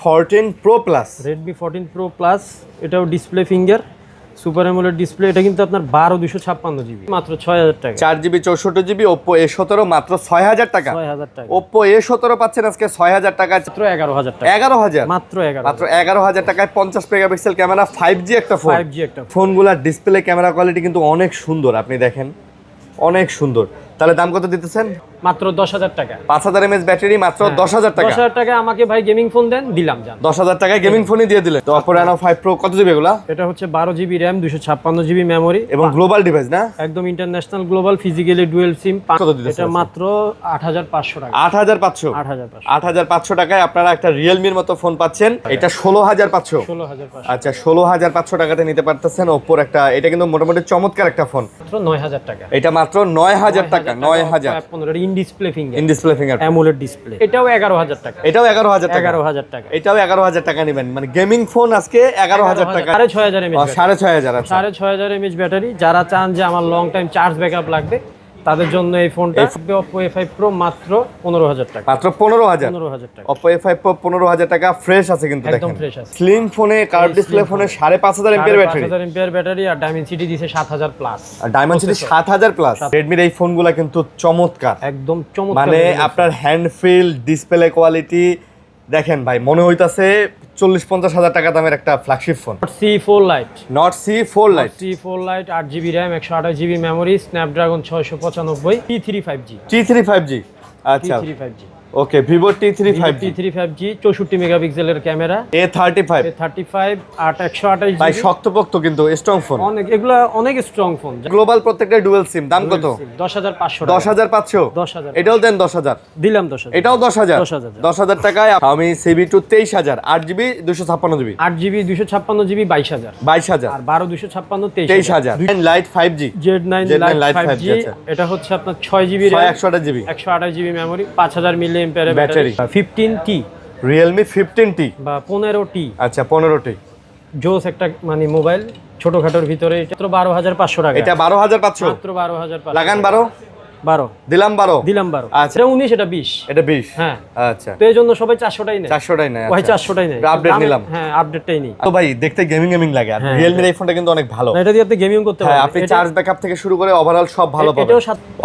14 Pro Plus, Redmi 14 Pro Plus, এটাও display finger, super AMOLED display. এটা কিন্তু আপনার 12256 জিবি, মাত্র 6000 টাকা। 4GB 64GB Oppo A17 মাত্র 6000 টাকা। 6000 টাকা। Oppo A17 পাচ্ছেন আজকে 6000 টাকায়, মাত্র 11000 টাকা। 11000 মাত্র 11 মাত্র 11000 টাকায় 50 মেগাপিক্সেল ক্যামেরা, 5G একটা ফোন। 5G একটা ফোন। ফোনগুলোর ডিসপ্লে ক্যামেরা কোয়ালিটি কিন্তু অনেক সুন্দর, আপনি দেখেন অনেক সুন্দর। তাহলে দাম কত দিতেছেন? মাত্র 10000 টাকা। 5000 mAh ব্যাটারি, মাত্র 10000 টাকা। 10000 টাকা আমাকে ভাই গেমিং ফোন দেন, দিলাম জান। 10000 টাকায় গেমিং ফোনই দিয়ে দিলেন। তো Oppo Reno 5 Pro কত জিবি এগুলা? এটা হচ্ছে 12GB RAM, 256GB মেমোরি এবং গ্লোবাল ডিভাইস না? একদম international global, physically dual SIM. কত দিতেছেন? এটা মাত্র 8500 টাকা। 8500 8500 8500 টাকায় আপনারা একটা রিয়েলমির মতো ফোন পাচ্ছেন। এটা 16500। 16500 আচ্ছা, 16500 টাকাতে নিতে পারতেছেন Oppo একটা। এটা কিন্তু মোটামুটি চমৎকার একটা ফোন। মাত্র 9000 টাকা। এটা মাত্র 9000 টাকা। 9000 15 in display finger, in display finger AMOLED display. এটাও 11000 টাকা। এটাও 11000 টাকা। 11000 টাকা। এটাও 11000 টাকা নেবেন, মানে গেমিং ফোন আজকে 11000 টাকা। 6500 mAh। 6500। আচ্ছা, 6500 mAh ব্যাটারি। যারা চান যে আমার লং টাইম চার্জ ব্যাকআপ লাগবে, তাদের জন্য এই ফোনটা। Oppo A5 Pro মাত্র 15000 টাকা। মাত্র 15000। 15000 টাকা। Oppo A5 Pro 15000 টাকা, ফ্রেশ আছে কিন্তু একদম দেখেন। ফ্রেশ আছে। স্লিম ফোনে, কার্ভ ডিসপ্লে ফোনে 5500 mAh ব্যাটারি। 5500 mAh ব্যাটারি, আর ডায়মেনসিটি দিছে 7000 প্লাস। আর ডায়মেনসিটি 7000 প্লাস। রেডমির এই ফোনগুলো কিন্তু চমৎকার, একদম চমৎকার। মানে আপনার হ্যান্ড ফিল, ডিসপ্লে কোয়ালিটি দেখেন ভাই, মনে হইতাছে 40-50 হাজার টাকা দামের একটা flagship phone. C4 Lite, Note C4 Lite, C4 Lite, 8GB RAM, 128GB memory, Snapdragon 695, T3 5G। T3 5G। আচ্ছা, T3 5G। ওকে, Vivo T3 5G। T3 5G 64 মেগাপিক্সেলের ক্যামেরা, A35 A35, 128GB। ভাই শক্তপোক্ত কিন্তু স্ট্রং ফোন। অনেক, এগুলা অনেক strong phone. Global প্রত্যেকটা dual SIM. দাম কত? 10500 টাকা। 10500। 10000। এটাও দেন 10000। দিলাম 10000। এটাও 10000। 10000 টাকায় আমি CB2 23000, 8GB 256GB। 8GB 256GB 22000। 22000। আর 12 256 23000। Lite 5G, Z9 Lite Lite 5G। আচ্ছা। এটা হচ্ছে আপনার 6GB RAM, 128GB 128GB memory, 5000 mAh battery. Battery. 15T Realme 15T বা 15T। আচ্ছা, 15T। জোস একটা মানে মোবাইল, ছোটখাটোর ভিতরে। এটা মাত্র 12500 টাকা। এটা 12500। মাত্র 12500। লাগান 12। 12 দিলাম 12। দিলাম 12। আচ্ছা। এটা 19, এটা 20। এটা 20। হ্যাঁ। আচ্ছা, তো এই জন্য সবাই 400টাই নেয়। 400টাই নাই। ভাই 400টাই নেয়। আপডেট নিলাম। হ্যাঁ, আপডেটটাই নেই। তো ভাই দেখতে গেমিং লাগে। আর হ্যাঁ, Realme এই ফোনটা কিন্তু অনেক ভালো। এটা দিয়ে আপনি গেমিং করতে হ্যাঁ, পারবেন। আপনি চার্জ ব্যাকআপ থেকে শুরু করে ওভারঅল সব ভালো পাবেন। এটাও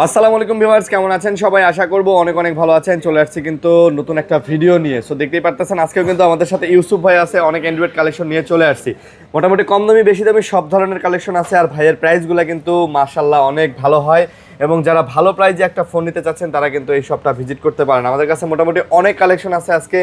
আসসালামু আলাইকুম ভিউয়ার্স, কেমন আছেন সবাই? আশা করব অনেক অনেক ভালো আছেন। চলে আসছি কিন্তু নতুন একটা ভিডিও নিয়ে। সো দেখতেই পারতেছেন আজকেও কিন্তু আমাদের সাথে ইউসুফ ভাই আছে। অনেক অ্যান্ড্রয়েড কালেকশন নিয়ে চলে আসছি। মোটামুটি কম দামি বেশি দামি সব ধরনের কালেকশন আছে। আর ভাইয়ের প্রাইসগুলো কিন্তু মাশাআল্লাহ অনেক ভালো হয়, এবং যারা ভালো প্রাইজে একটা ফোন নিতে চাচ্ছেন তারা কিন্তু এই শপটা ভিজিট করতে পারেন। আমাদের কাছে মোটামুটি অনেক কালেকশন আছে আজকে।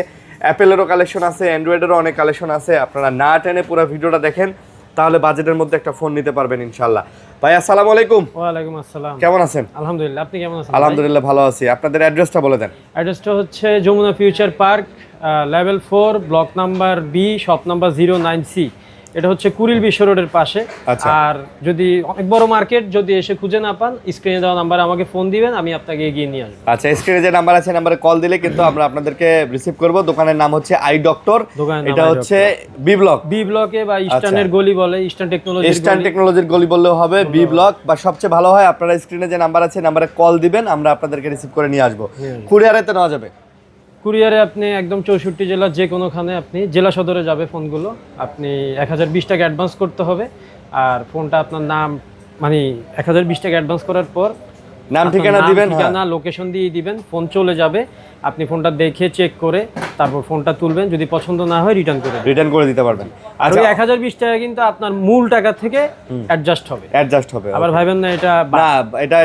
অ্যাপেলেরও কালেকশন আছে, অ্যান্ড্রয়েডেরও অনেক কালেকশন আছে। আপনারা না টেনে পুরো ভিডিওটা দেখেন, তাহলে বাজেটের মধ্যে একটা ফোন নিতে পারবেন ইনশাআল্লাহ। ভাই আসসালামু আলাইকুম। ওয়ালাইকুম আসসালাম। কেমন আছেন? আলহামদুলিল্লাহ, আপনি কেমন আছেন? আলহামদুলিল্লাহ ভালো আছি। আপনাদের অ্যাড্রেসটা বলে দেন। অ্যাড্রেসটা হচ্ছে Jamuna future park, level 4, block number B, shop number 09C। এটা হচ্ছে কুড়িল বিশ্ব রোডের পাশে। আচ্ছা। আর যদি অনেক বড় মার্কেট যদি এসে খুঁজে না পান, স্ক্রিনে দেওয়া নাম্বারে আমাকে ফোন দিবেন, আমি আপনাকে এগিয়ে নিয়ে আসবো। আচ্ছা, স্ক্রিনে যে নাম্বার আছে নাম্বারে কল দিলে কিন্তু আমরা আপনাদেরকে রিসিভ করব। দোকানের নাম হচ্ছে আই ডক্টর। এটা হচ্ছে বি ব্লকে বা ইস্টার্নের গলি বলে, ইস্টার্ন টেকনোলজির গলি বললেও হবে, বি ব্লক। বা সবচেয়ে ভালো হয় আপনারা স্ক্রিনে যে নাম্বার আছে নাম্বারে কল দিবেন, আমরা আপনাদেরকে রিসিভ করে নিয়ে আসবো। কুরিয়ারেতে নেওয়া যাবে? কুরিয়ারে আপনি একদম 64 জেলা যে কোনোখানে, আপনি জেলা সদরে যাবে ফোনগুলো। আপনি 1020 টাকা অ্যাডভান্স করতে হবে। আর ফোনটা আপনার নাম, মানে 1020 টাকা অ্যাডভান্স করার পর নাম ঠিকানা দিবেন, ঠিকানা লোকেশন দিয়ে দিবেন, ফোন চলে যাবে। আপনি ফোনটা দেখে চেক করে তারপর ফোনটা তুলবেন। যদি পছন্দ না হয় রিটার্ন করে দিতে পারবেন। আর ওই 1020 টাকা কিন্তু আপনার মূল টাকা থেকে অ্যাডজাস্ট হবে। আবার ভাবেন না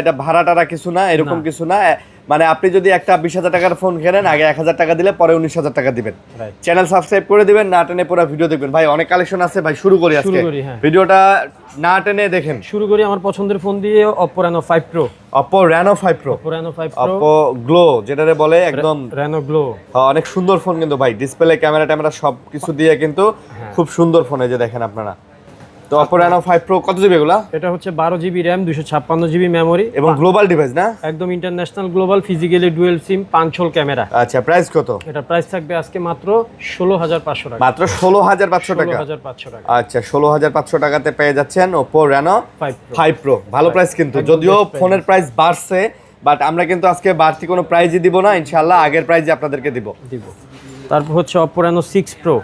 এটা ভাড়া টাড়া কিছু না, এরকম কিছু না। মানে আপনি যদি একটা 20,000 টাকার ফোন কেনেন, আগে 1000 টাকা দিলে পরে 19,000 টাকা দিবেন। চ্যানেল সাবস্ক্রাইব করে দিবেন, না টেনে পুরো ভিডিও দেখবেন। ভাই অনেক কালেকশন আছে ভাই, শুরু করি আজকে। ভিডিওটা না টেনে দেখেন। শুরু করি আমার পছন্দের ফোন দিয়ে, Oppo Reno 5 Pro। Oppo Reno 5 Pro, Oppo Glow যেটারে বলে, একদম Reno Glow। অনেক সুন্দর ফোন কিন্তু ভাই, ডিসপ্লে ক্যামেরা সব কিছু দিয়ে কিন্তু খুব সুন্দর ফোন। এই যে দেখেন আপনারা। তো Oppo Reno 5 Pro কত জিবি এগুলা? এটা হচ্ছে 12GB RAM, 256GB মেমোরি এবং গ্লোবাল ডিভাইস না? একদম international global, physically dual SIM, 5 whole camera. আচ্ছা, প্রাইস কত? এটা প্রাইস থাকবে আজকে মাত্র 16500 টাকা। মাত্র 16500 টাকা। 16500 টাকা। আচ্ছা, 16500 টাকাতে পেয়ে যাচ্ছেন Oppo Reno 5 Pro। ভালো প্রাইস কিন্তু, যদিও ফোনের প্রাইস বাড়ছে, বাট আমরা কিন্তু আজকে বাড়তি কোনো প্রাইজই দিব না ইনশাআল্লাহ, আগের প্রাইজই আপনাদেরকে দিব। তারপর হচ্ছে Oppo Reno 6 Pro।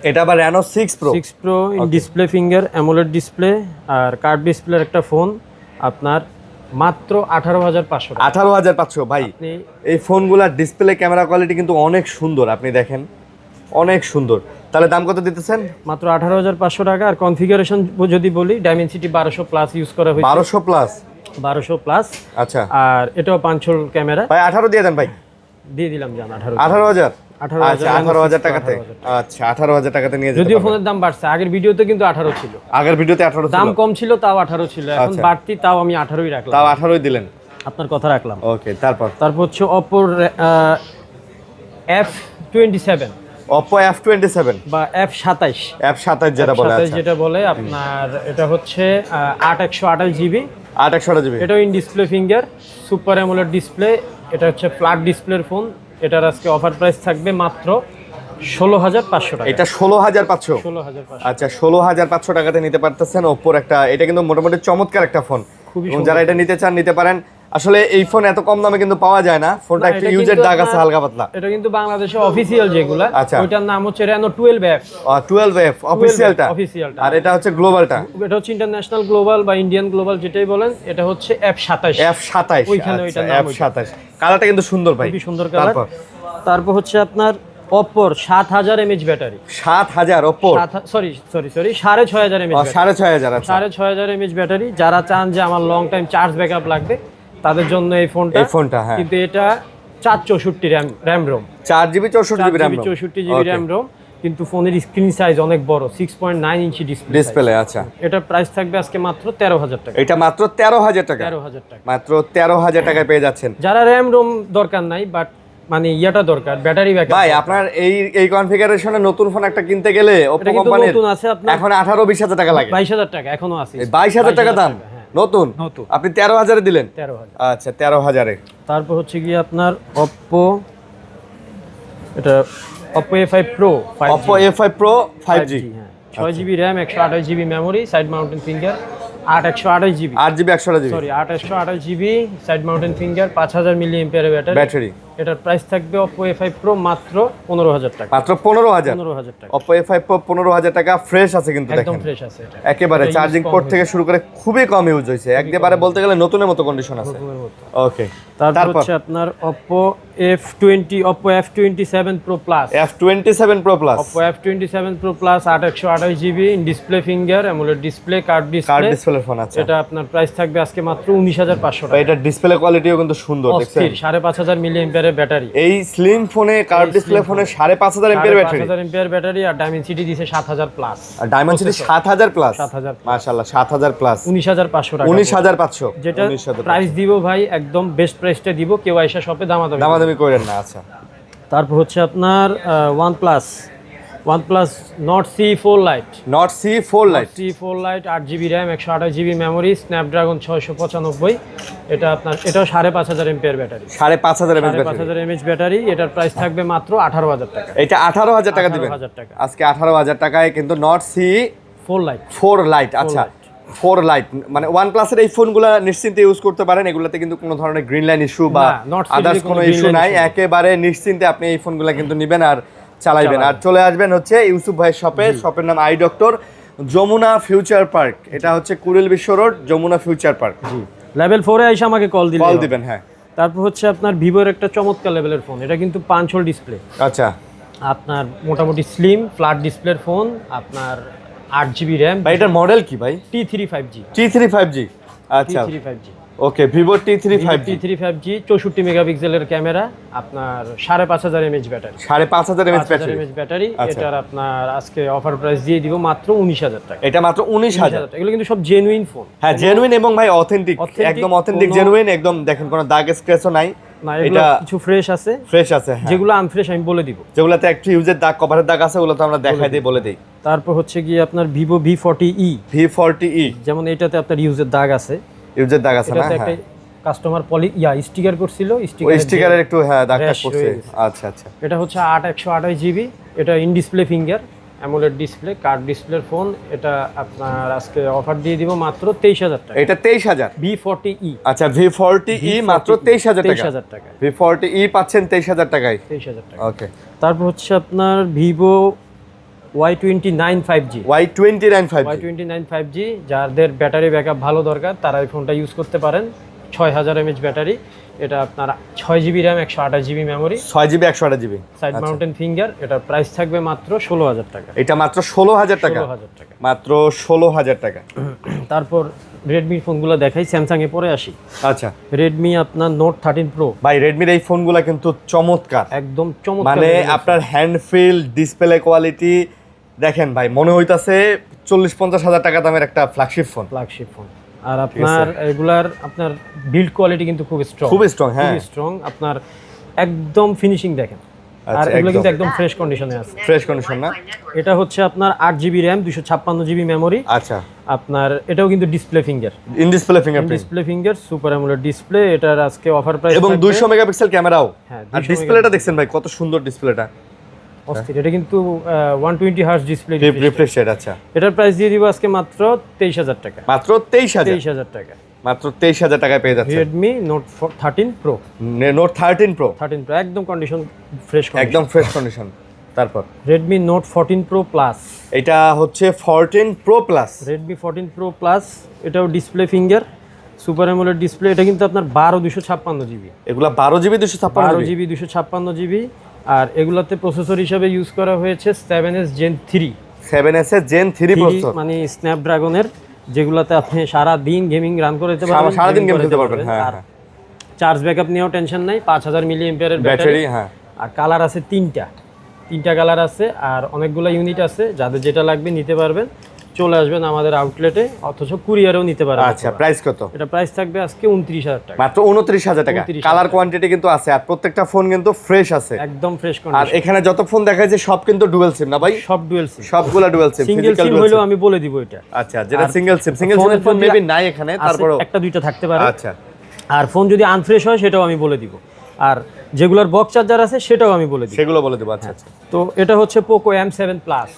এটা আবার Reno 6 Pro। 6 Pro in display finger AMOLED display আর কার্ভ ডিসপ্লের একটা ফোন, আপনার মাত্র 18,500 টাকা। 18,500 ভাই। এই ফোনগুলোর ডিসপ্লে ক্যামেরা কোয়ালিটি কিন্তু অনেক সুন্দর, আপনি দেখেন অনেক সুন্দর। তাহলে দাম কত দিতেছেন? মাত্র 18,500 টাকা। আর কনফিগারেশন যদি বলি, ডাইমেনসিটি 1200 প্লাস ইউজ করা হয়েছে। 1200 প্লাস? 1200 প্লাস। আচ্ছা। আর এটাও পাঁচশোল ক্যামেরা। ভাই 18 দিয়ে দেন ভাই। দিয়ে দিলাম জান 18,000। আচ্ছা 18,000 টাকাতে। আচ্ছা 18,000 টাকাতে নিয়ে যেতে। যদিও ফোনের দাম বাড়ছে, আগের ভিডিওতে কিন্তু 18 ছিল। আগের ভিডিওতে 18 ছিল। দাম কম ছিল তাও 18 ছিল, এখন বাড়তি তাও আমি 18ই রাখলাম। তাও 18ই দিলেন। আপনার কথা রাখলাম। ওকে, তারপর হচ্ছে Oppo F27। Oppo F27 বা F27। F27 যেটা বলে। আচ্ছা যেটা বলে আপনার, এটা হচ্ছে 8/128 জিবি। 8/128 জিবি। এটাও in display finger, super AMOLED display. এটা হচ্ছে ফ্ল্যাট ডিসপ্লের ফোন। এটার আজকে অফার প্রাইস থাকবে মাত্র 16,500 টাকা। এটা 16,500। 16,500। আচ্ছা 16,500 টাকাতে নিতে পারতেছেন Oppo একটা। এটা কিন্তু মোটামুটি চমৎকার একটা ফোন, এবং যারা এটা নিতে চান নিতে পারেন। আসলে এই ফোন এত কম দামে কিন্তু পাওয়া যায় না। ফোনটা একটু ইউজের দাগ আছে হালকা পাতলা। এটা কিন্তু বাংলাদেশে অফিসিয়াল যেগুলা, আচ্ছা, ওইটার নাম হচ্ছে Reno 12F। 12F অফিসিয়ালটা। আর এটা হচ্ছে গ্লোবালটা। এটা হচ্ছে ইন্টারন্যাশনাল গ্লোবাল বা ইন্ডিয়ান গ্লোবাল যেটাই বলেন। এটা হচ্ছে F27। F27 ওইখানে ওইটার নাম F27। কালারটা কিন্তু সুন্দর ভাই, খুবই সুন্দর কালার। তারপর হচ্ছে আপনার Oppo 7000 mAh battery. 7000 Oppo? Sorry 6500 mAh। 6500। আচ্ছা 6500 mAh ব্যাটারি। যারা চান যে আমার লং টাইম চার্জ ব্যাকআপ লাগবে তাদের জন্য এই ফোনটা। হ্যাঁ, কিন্তু এটা 464 RAM ROM. 4GB 64GB RAM ROM. 64GB RAM ROM. কিন্তু ফোনের স্ক্রিন সাইজ অনেক বড়, 6.9 ইঞ্চি ডিসপ্লে। আচ্ছা, এটার প্রাইস থাকবে আজকে মাত্র 13,000 টাকা। এটা মাত্র 13,000 টাকা। 13,000 টাকা। মাত্র 13,000 টাকায় পেয়ে যাচ্ছেন। যারা র্যাম রোম দরকার নাই, বাট মানে ইয়াটা দরকার, ব্যাটারি ব্যাকআপ। ভাই আপনার এই কনফিগারেশনে নতুন ফোন একটা কিনতে গেলে Oppo কোম্পানির নতুন আছে আপনার এখন 18-20 হাজার টাকা লাগে। 22,000 টাকা এখনো আছে। 22,000 টাকা দাম নতুন। আপনি 13,000 এ দিলেন। 13,000। আচ্ছা 13,000 এ। তারপর হচ্ছে কি আপনার Oppo A5 Pro 5G। Oppo A5 Pro 5G। 6GB RAM, 128GB memory, side mountain finger, 8/128GB। 8GB 128GB। Sorry 8/128GB side mountain finger, 5000 mAh battery. এটার প্রাইস থাকবে Oppo A5 Pro মাত্র 15,000 টাকা। মাত্র 15,000। 15,000 টাকা। Oppo A5 Pro 15,000 টাকা। Fresh আছে কিন্তু দেখেন, একদম ফ্রেশ আছে এটা। একেবারে চার্জিং পোর্ট থেকে শুরু করে খুবই কম ইউজ হয়েছে, একেবারে বলতে গেলে নতুনের মতো কন্ডিশন আছে। ওকে, তারপর হচ্ছে আপনার Oppo F27 Pro Plus। F27 Pro Plus। Oppo F27 Pro Plus 8/128GB display finger, AMOLED display, curve display phone আছে। এটা আপনার প্রাইস থাকবে আজকে মাত্র 19,500 টাকা। এটা ডিসপ্লে কোয়ালিটিও কিন্তু সুন্দর দেখছেন। 5,500 mAh ব্যাটারি। এই স্লিম ফোনে, কার্ভ ডিসপ্লে ফোনে 5,500 mAh ব্যাটারি। 5,000 mAh battery. আর ডাইমেনসিটি দিছে 7,000 প্লাস। আর ডাইমেনসিটি 7,000 প্লাস। 7,000 মাশাআল্লাহ 7,000 প্লাস। 19,500 টাকা। 19,500। যেটা প্রাইস দিব ভাই, একদম বেস্ট প্রাইসটা দিব। কেউ আইসা শপে দামাদামি করেন না। আচ্ছা, তারপর হচ্ছে আপনার OnePlus Nord C4 Lite। Nord C4 Lite। 8GB RAM, 128GB memory, Snapdragon 695। এটা আপনার, এটাও 5,500 mAh ব্যাটারি। 5,500 mAh battery. এটার প্রাইস থাকবে মাত্র 18,000 টাকা। এটা 18,000 টাকা দিবেন আজকে। 18,000 টাকায় কিন্তু Nord C4 Lite। আচ্ছা 4 Lite মানে OnePlus এর এই ফোনগুলো নিশ্চিন্তে ইউজ করতে পারেন। এগুলোতে কিন্তু কোনো ধরনের গ্রিন লাইন ইস্যু বা আদার্স কোনো ইস্যু নাই। একেবারে নিশ্চিন্তে আপনি এই ফোনগুলো কিন্তু নেবেন আর চালাইবেন। আর চলে আসবেন হচ্ছে ইউসুফ ভাইয়ের শপে। শপের নাম eye doctor, Jamuna future park. এটা হচ্ছে Kuril Bishwa road, Jamuna future park. Level 4 এ এসে আমাকে কল দিবেন। হ্যাঁ, তারপর হচ্ছে আপনার ভিভোর একটা চমৎকার লেভেলের ফোন। এটা কিন্তু 5 হোল ডিসপ্লে। আচ্ছা, আপনার মোটামুটি স্লিম ফ্ল্যাট ডিসপ্লের ফোন। আপনার 8GB RAM। ভাই এটার মডেল কি ভাই? T3 5G। আচ্ছা, T3 5G। ওকে, Vivo T3 5G 64 মেগাপিক্সেলের ক্যামেরা, আপনার 5,500 mAh ব্যাটারি। 5,500 mAh battery. এটার আপনার আজকে অফার প্রাইস দিয়ে দিব মাত্র 19,000 টাকা। এটা মাত্র 19,000। এগুলো কিন্তু সব জেনুইন ফোন। হ্যাঁ, জেনুইন এবং ভাই অথেন্টিক, একদম অথেন্টিক জেনুইন, একদম দেখেন কোনো দাগ স্ক্র্যাচও নাই। না, এটা কিছু ফ্রেশ আছে। হ্যাঁ। যেগুলো আনফ্রেশ আমি বলে দিব। যেগুলোতে একটু ইউজের দাগ, কভারের দাগ আছে, ওগুলো তো আমরা দেখাই দিই, বলে দেই। তারপর হচ্ছে কি আপনার Vivo V40e। যেমন এটাতে আপনার ইউজের দাগ আছে। না? একটা কাস্টমার স্টিকার করছিল, স্টিকারের একটু দাগ পড়ছে। আচ্ছা। এটা হচ্ছে 8/128GB। এটা in display finger, AMOLED display, card ডিসপ্লের ফোন। এটা আপনার আজকে অফার দিয়ে দিব মাত্র 23,000 টাকা। এটা 23,000 V40e। আচ্ছা V40e মাত্র 23,000 টাকা। 23,000 টাকা। V40e পাচ্ছেন 23,000 টাকায়। 23,000 টাকা। ওকে। তারপর হচ্ছে আপনার Vivo Y29 5G। Y29 5G। Y29 5G যাদের ব্যাটারি ব্যাকআপ ভালো দরকার তারা এই ফোনটা ইউজ করতে পারেন। 6000 mAh ব্যাটারি। এটা আপনার 6GB RAM 128GB memory, 6GB 128GB side mountain finger. এটা প্রাইস থাকবে মাত্র 16,000 টাকা। এটা মাত্র 16,000 টাকা। 16,000 টাকা। মাত্র 16,000 টাকা। তারপর রেডমির ফোনগুলো দেখাই, স্যামসাং এ পরে আসি। আচ্ছা, রেডমি আপনার নোট 13 প্রো। ভাই রেডমির এই ফোনগুলো কিন্তু চমৎকার, একদম চমৎকার। মানে আপনার হ্যান্ড ফিল, ডিসপ্লে কোয়ালিটি দেখেন ভাই, মনে হইতাছে 40-50 হাজার টাকা দামের একটা ফ্ল্যাগশিপ ফোন। আর আপনার এগুলার আপনার বিল্ড কোয়ালিটি কিন্তু খুব স্ট্রং, খুব স্ট্রং। হ্যাঁ, খুব স্ট্রং। আপনার একদম ফিনিশিং দেখেন। আর এগুলো কিন্তু একদম ফ্রেশ কন্ডিশনে আছে। ফ্রেশ কন্ডিশন না? এটা হচ্ছে আপনার 8GB RAM 256GB মেমোরি। আচ্ছা, আপনার এটাও কিন্তু display finger, in display fingerprint, display finger super AMOLED display. এটার আজকে অফার প্রাইস এবং 200 মেগাপিক্সেল ক্যামেরাও। হ্যাঁ, আর ডিসপ্লেটা দেখছেন ভাই কত সুন্দর ডিসপ্লেটা, অস্থির। এটা কিন্তু 120 হার্জ ডিসপ্লে রিফ্রেশ রেট। আচ্ছা, এটার প্রাইস দিয়ে দিব আজকে মাত্র 23,000 টাকা। মাত্র 23,000 টাকা। মাত্র 23,000 টাকায় পেয়ে যাচ্ছে Redmi Note 13 Pro। Note 13 pro একদম কন্ডিশন ফ্রেশ, একদম ফ্রেশ কন্ডিশন। তারপর Redmi Note 14 Pro Plus। এটা হচ্ছে 14 Pro Plus। Redmi 14 Pro Plus এটাও display finger, super AMOLED display. এটা কিন্তু আপনার 12/256GB। এগুলা 12GB 256GB। আর এগুলাতে প্রসেসর হিসেবে ইউজ করা হয়েছে 7S Gen 3। 7S এর Gen 3 প্রসেসর, মানে স্ন্যাপড্রাগনের, যেগুলাতে আপনি সারা দিন গেমিং রান করে দিতে পারবেন, সারা দিন গেম খেলতে পারবেন। হ্যাঁ, আর চার্জ ব্যাকআপ নিয়েও টেনশন নাই। 5000 mAh এর ব্যাটারি। হ্যাঁ, আর কালার আছে তিনটা কালার আছে, আর অনেকগুলো ইউনিট আছে। যাদের যেটা লাগবে নিতে পারবেন, চলে আসবেন আমাদের আউটলেটে, অথচ কুরিয়ারেও নিতে পারবেন। আচ্ছা, প্রাইস কত? এটা প্রাইস থাকবে আজকে 29,000 টাকা। মাত্র 29,000 টাকা। কালার কোয়ান্টিটি কিন্তু আছে, আর প্রত্যেকটা ফোন কিন্তু ফ্রেশ আছে, একদম ফ্রেশ আর কন্ডিশন। এখানে যত ফোন দেখা যায় সব কিন্তু ডুয়াল সিম না ভাই? সব ডুয়াল সিম, সবগুলা ডুয়াল সিম। সিঙ্গেল সিম হইলেও আমি বলে দিব এটা। আচ্ছা, যেটা সিঙ্গেল সিমের ফোন মেবি নাই এখানে, তারপরও একটা দুইটা থাকতে পারে। আচ্ছা, আর ফোন যদি আনফ্রেশ হয় সেটাও আমি বলে দিব। আর যেগুলোর বক্স চার্জার আছে সেটাও আমি বলে দিব, সেগুলো বলে দেব। আচ্ছা, আচ্ছা। তো এটা হচ্ছে Poco M7 Plus।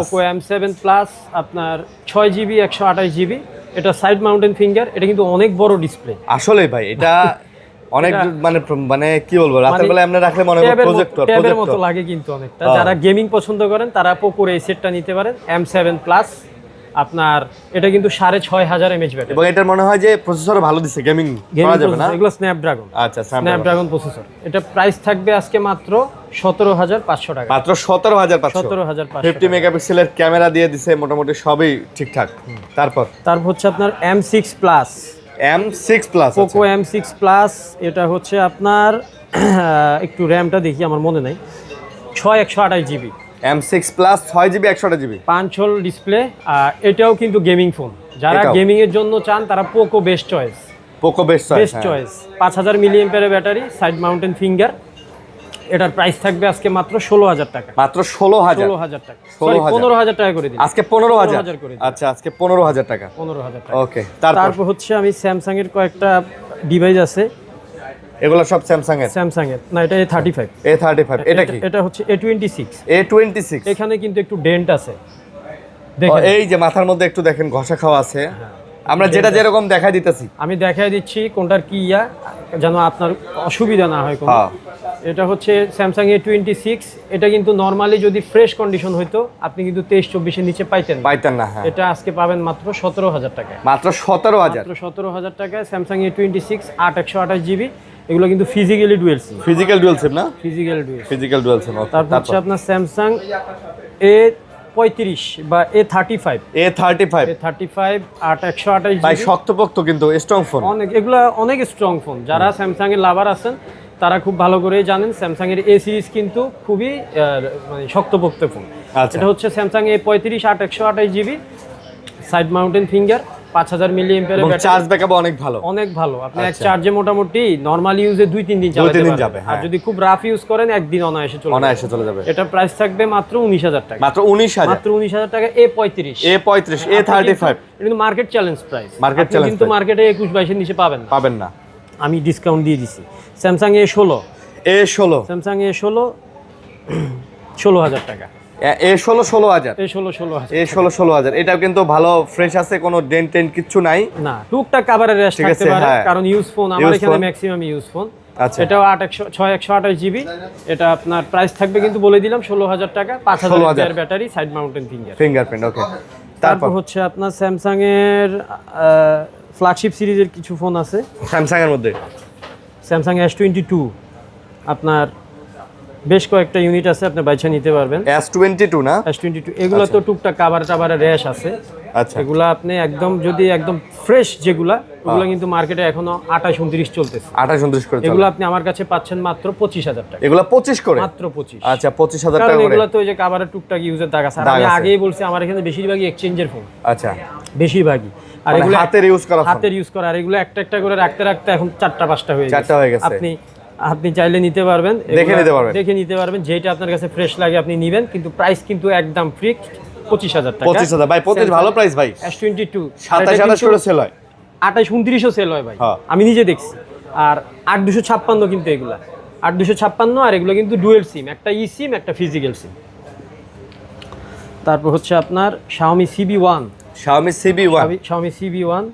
Poco M7 Plus আপনার 6GB 128GB। এটা সাইড মাউন্টেন ফিঙ্গার। এটা কিন্তু অনেক বড় ডিসপ্লে আসলে ভাই, এটা অনেক মানে কি বলবো, রাতের বেলা এমনি রাখলে মনে হয় ট্যাবের মতো লাগে কিন্তু অনেকটা। যারা গেমিং পছন্দ করেন তারা Poco এই সেটটা নিতে পারেন, M7 Plus। আপনার এটা কিন্তু 6500 mAh ব্যাটারি, এবং এটার মনে হয় যে প্রসেসর ভালো দিছে, গেমিং করা যাবে না? এগুলো স্ন্যাপড্রাগন। আচ্ছা, স্ন্যাপড্রাগন প্রসেসর। এটা প্রাইস থাকবে আজকে মাত্র 17,500 টাকা। মাত্র 17,500। 17,500। 50 মেগাপিক্সেলের ক্যামেরা দিয়ে দিছে, মোটামুটি সবই ঠিকঠাক। তারপর হচ্ছে আপনার M6 Plus। M6 Plus, Poco M6 Plus। এটা হচ্ছে আপনার একটু র্যামটা দেখি, আমার মনে নাই। 128GB। M6 Plus 6GB 128GB, 5 whole display. এটাও কিন্তু গেমিং ফোন। যারা গেমিং এর জন্য চান তারা Poco best choice. Poco best choice. 5000 mAh battery, side mountain finger. এটার প্রাইস থাকবে আজকে মাত্র 16,000 টাকা। মাত্র 16,000 টাকা। সরি, 15,000 টাকা করে দিন আজকে। 15,000 করে দিন। আচ্ছা, আজকে 15,000 টাকা। 15,000 টাকা। ওকে। তারপর হচ্ছে আমি স্যামসাং এর কয়েকটা ডিভাইস আছে। এগুলো সব স্যামসাং এর? না, এটা A35। এটা কি? এটা হচ্ছে A26। এখানে কিন্তু একটু ডেন্ট আছে, দেখেন। এই যে মাথার মধ্যে একটু দেখেন ঘষা খাওয়া আছে। আমরা যেটা যেরকম দেখাই দিতেছি, আমি দেখাই দিচ্ছি কোনটার কি যেন আপনার অসুবিধা না হয় কোনো। এটা হচ্ছে স্যামসাং A26। এটা কিন্তু নরমালি যদি ফ্রেশ কন্ডিশন হইতো আপনি কিন্তু 23-24 এর নিচে পাইতেন না। হ্যাঁ, এটা আজকে পাবেন মাত্র 17,000 টাকায়। মাত্র 17,000 টাকায় স্যামসাং A26 8/128GB। এগুলো কিন্তু physically dual SIM. Physical dual SIM না? Physical dual SIM. তারপর হচ্ছে আপনার স্যামসাং A35 বা A35 8/128GB। ভাই শক্তপোক্ত কিন্তু স্ট্রং ফোন। এগুলা অনেক স্ট্রং ফোন। যারা স্যামসাং এর লাভার আছেন তারা খুব ভালো করেই জানেন স্যামসাং এর A সিরিজ কিন্তু খুবই মানে শক্তপোক্ত ফোন। এটা হচ্ছে Samsung A35 8/128GB, side mountain finger, 5000 mAh battery. Charge backup অনেক ভালো। আপনি এক চার্জে মোটামুটি নরমাল ইউজে 2-3 দিন চালাতে পারবেন। আর যদি খুব রাফ ইউজ করেন একদিন অনায়াসে চলে যাবে। এটা প্রাইস থাকবে মাত্র 19,000 টাকা। মাত্র 19,000 টাকা। A35 A35 কিন্তু মার্কেট চ্যালেঞ্জ প্রাইস। কিন্তু প্রাইস। মার্কেটে 21-22 এর নিচে পাবেন না। আমি ডিসকাউন্ট দিয়ে দিছি। Samsung A16। স্যামসাং A16 16,000 টাকা। A16 16,000 A16 A16 16,000 এটাও কিন্তু ভালো ফ্রেশ আছে, কোনো ডেন্ট টেন্ট কিচ্ছু নাই। না, টুকটাক কাভারের রেশ থাকতে পারে, কারণ ইউজ ফোন আমার এখানে ম্যাক্সিমাম ইউজ ফোন। আচ্ছা, এটাও 6128 জিবি। এটা আপনার প্রাইস থাকবে কিন্তু বলে দিলাম 16,000 টাকা, 5000 ব্যাটারি, সাইড মাউন্টেন ফিঙ্গারপ্রিন্ট। ওকে, তারপর হচ্ছে আপনার স্যামসাং এর ফ্ল্যাগশিপ সিরিজের কিছু ফোন আছে। স্যামসাং এর মধ্যে স্যামসাং S22 আপনার বেশ কয়েকটা ইউনিট আছে, আপনি বাইছা নিতে পারবেন। S22 না? S22 এগুলো তো টুকটাক কাভারের র্যাশ আছে। আচ্ছা, এগুলো আপনি একদম যদি একদম ফ্রেশ যেগুলা, ওগুলো কিন্তু মার্কেটে এখনো 28-29 চলতেছে। 28-29 করে এগুলো আপনি আমার কাছে পাচ্ছেন মাত্র 25,000 টাকা। এগুলো 25 করে? মাত্র 25। আচ্ছা, 25,000 টাকা কারণ করে। এগুলো তো ওই যে কাভারের টুকটাক ইউজের দাগ আছে। আমি আগেই বলছি আমার এখানে বেশিরভাগই এক্সচেঞ্জের ফোন। আচ্ছা, বেশিরভাগই। আর এগুলো হাতের ইউজ করা, হাতের ইউজ করা। আর এগুলো একটা একটা করে রাখতে রাখতে এখন 4টা 5টা হয়ে গেছে। আপনি চাইলে নিতে পারবেন, দেখে নিতে পারবেন, যেটা আপনার কাছে ফ্রেশ লাগে আপনি নেবেন, কিন্তু প্রাইস কিন্তু একদম ফিক্সড 25,000 টাকা। 25,000 ভাই, 25 ভালো প্রাইস ভাই। S22 27 করে সেল হয়, 28-29ও সেল হয় ভাই, আমি নিজে দেখছি। আর 8256 কিন্তু এগুলা 8256, আর এগুলো কিন্তু ডুয়েল সিম, একটা ই সিম একটা ফিজিক্যাল সিম। তারপর হচ্ছে আপনার Xiaomi CB1 Xiaomi CB1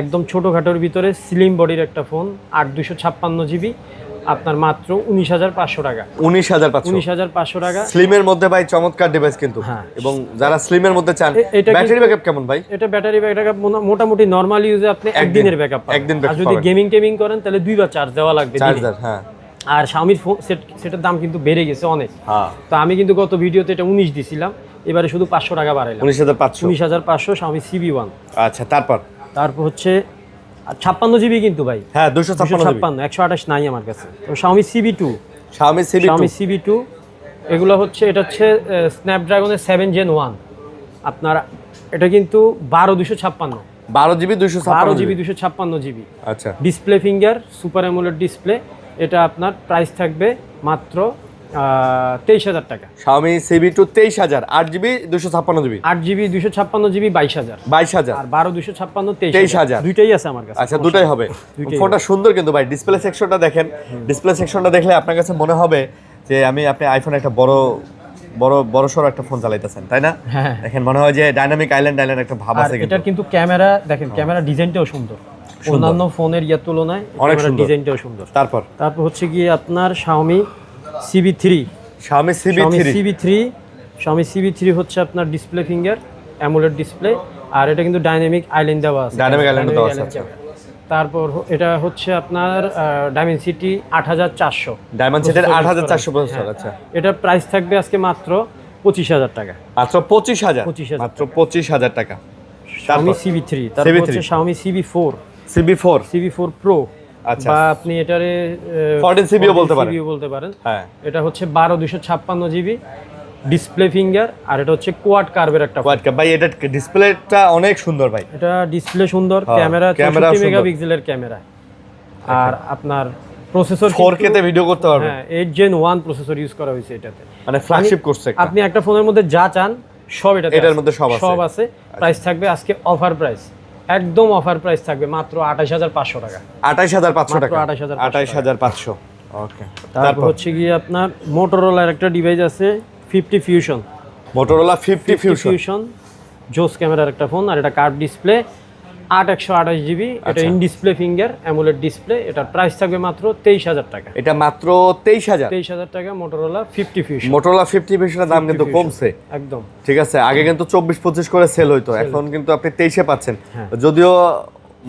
একদম ছোটখাটোর ভিতরে স্লিম বডির একটা ফোন, 8256 জিবি, আপনার মাত্র 19,500 টাকা। 19,500 টাকা স্লিমের মধ্যে ভাই, চমৎকার ডিভাইস কিন্তু। এবং যারা স্লিমের মধ্যে চান, ব্যাটারি ব্যাকআপ কেমন ভাই? এটা ব্যাটারি ব্যাকআপ মোটামুটি নরমাল ইউজে আপনি একদিনের ব্যাকআপ পাবেন। আর যদি গেমিং করেন তাহলে 2 বার চার্জ দেওয়া লাগবে। আর Xiaomi সেটার দাম কিন্তু বেড়ে গেছে অনেক। তো আমি কিন্তু গত ভিডিওতে এটা 19 দিছিলাম, এবারে শুধু 500 টাকা বাড়াইলাম, 19,500 Xiaomi CB1। আচ্ছা, তারপর হচ্ছে 56 জিবি কিন্তু ভাই। হ্যাঁ, 256 128 নাই আমার কাছে। তো Xiaomi CB2 এগুলো হচ্ছে, এটা হচ্ছে স্ন্যাপড্রাগনের 7 Gen 1 আপনার। এটা কিন্তু 12 জিবি 256 জিবি। আচ্ছা, display finger super AMOLED display. এটা আপনার প্রাইস থাকবে মাত্র 23,000 টাকা। Xiaomi CB2 23,000, 8GB 256GB, 8GB 256GB 22,000, আর 12 256 23,000, দুইটাই আছে আমার কাছে। আচ্ছা, দুটাই হবে। ফোনটা সুন্দর কিন্তু ভাই, ডিসপ্লে সেকশনটা দেখেন। ডিসপ্লে সেকশনটা দেখলে আপনার কাছে মনে হবে যে আপনি আইফোন একটা বড় সরো একটা ফোন চালাইতেছেন, তাই না? দেখেন, মনে হয় যে ডাইনামিক আইল্যান্ড একটা ভাব আছে। এটার কিন্তু ক্যামেরা দেখেন, ক্যামেরা ডিজাইনটাও সুন্দর, অন্যান্য ফোনের তুলনায় ডিজাইনটাও সুন্দর। তারপর হচ্ছে গিয়ে আপনার Xiaomi CB3 হচ্ছে আপনার ডিসপ্লে ফিঙ্গার অ্যামোলেড ডিসপ্লে, আর এটা কিন্তু ডাইনামিক আইল্যান্ড দেওয়া আছে। তারপর এটা হচ্ছে আপনার Dimensity 8400, Dimensity 8400 প্রসেসর। আচ্ছা, এটা প্রাইস থাকবে আজকে মাত্র 25,000 টাকা। মাত্র 25,000 টাকা। Xiaomi CB3। তারপর হচ্ছে Xiaomi CB4 Pro। আচ্ছা, বা আপনি এটারে 14CB বলতে পারেন। হ্যাঁ, এটা হচ্ছে 12 256 জিবি ডিসপ্লে ফিঙ্গার, আর এটা হচ্ছে কোয়াড কার্ভের একটা কোয়াড কার্ভ। ভাই, এটা ডিসপ্লেটা অনেক সুন্দর ভাই। এটা ডিসপ্লে সুন্দর, ক্যামেরা 64 মেগাপিক্সেলের ক্যামেরা, আর আপনার প্রসেসর 4K তে ভিডিও করতে পারবেন। হ্যাঁ, 8 Gen 1 প্রসেসর ইউজ করা হয়েছে এটাতে, মানে ফ্ল্যাগশিপ করছে। আপনি একটা ফোনের মধ্যে যা চান সব এটার মধ্যে সব আছে। প্রাইস থাকবে আজকে অফার প্রাইস, একদম অফার প্রাইস থাকবে মাত্র 28,500 টাকা। 28,500 টাকা, 28,500। ওকে, তারপর হচ্ছে গিয়ে আপনার মোটরোলার একটা ডিভাইস আছে 50 Fusion, মোটরোলা 50 Fusion জোস ক্যামেরার একটা ফোন, আর এটা কার্ভ ডিসপ্লে 8128 জিবি। এটা in display finger AMOLED display. এটার প্রাইস থাকবে মাত্র 23,000 টাকা। এটা মাত্র 23,000 টাকা। মোটরোলা 50 Fusion এর দাম কিন্তু কমছে একদম, ঠিক আছে। আগে কিন্তু 24-25 করে সেল হইতো, এখন কিন্তু আপনি 23-এ পাচ্ছেন। যদিও